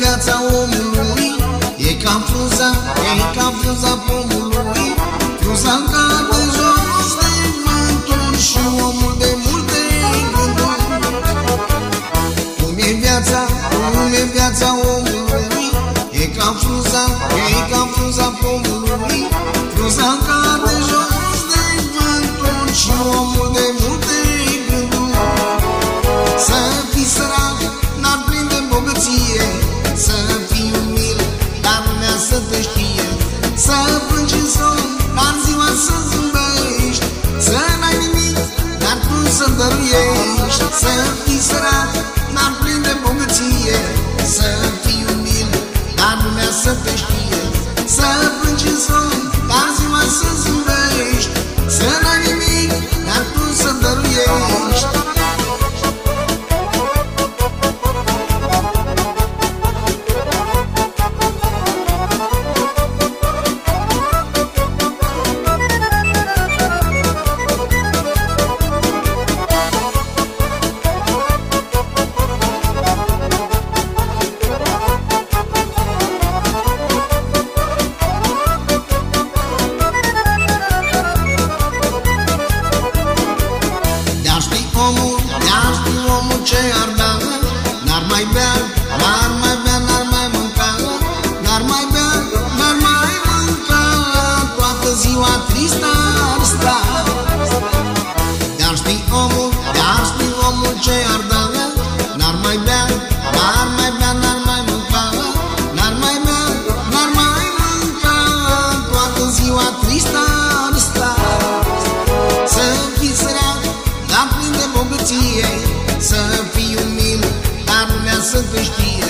Viața omului e ca frunza pomului, frunza cade jos de vânturi și omul de multe gânduri. Cum e viața omului, e ca frunza pomului, frunza cade jos de vânturi și omul de multe gânduri. Să fii sărac n-ar prinde bogăție, să fii umil, dar lumea să te știe, să plângi în somn, dar ziua să zâmbești, să n-ai nimic, dar tu să dăruiești. Să fii sărac n-ar prinde bogăție, să fii umil, dar lumea să te știe, să plângi în somn, dar ziua să zâmbești, să n-ai nimic, dar tu să dăruiești. Omul ce ar da, n-ar mai bea, n-ar mai bea, n-ar mai mânca, n-ar mai bea, n-ar mai mânca, toată ziua tristă ar sta. Dar știi omul ce ar da, n-ar mai bea, n-ar mai bea, n-ar mai mânca, n-ar mai bea, n-ar mai mânca, toată ziua tristă ar sta. Să fii sărac, dar plin de bogăție, să fii umil, dar lumea să te știe,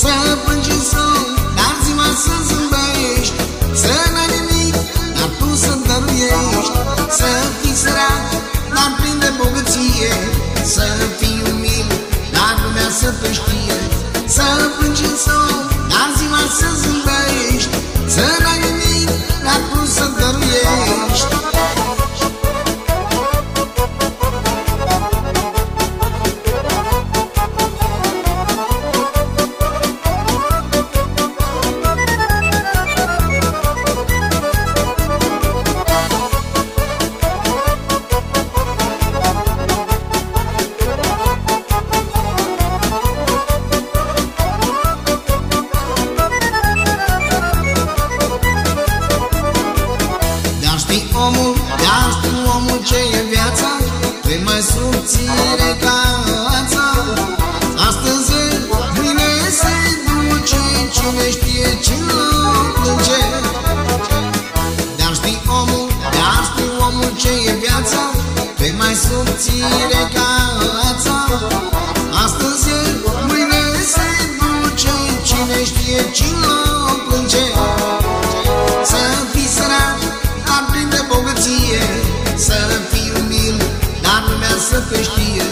să plângi în somn, dar ziua să zâmbești, să n-ai nimic, dar tu să dăruiești. Să fii sărac, dar plin de bogăție, să fii umil, dar lumea să te știe, să plângi în somn, dar ziua să zâmbești, să n-ai nimic, dar tu să dăruiești. Omul ce e viața, e mai subțire ca ața. Astăzi e, mâine se duce, cine știe ce-l plânge. Dar știi omul ce e viața, e mai subțire ca ața. Astăzi e, mâine se duce, cine știe ce-l plânge. Să fii sărac, dar plin de bogăție, să fii umil, dar lumea să te știe,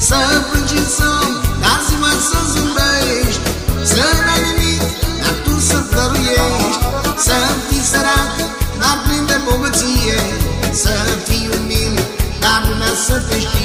să plângi în somn, dar ziua să zâmbești, să n-ai nimic, dar tu să dăruiești. Să fii sărac, dar plin de bogăție, să fii umil, dar lumea să te știe,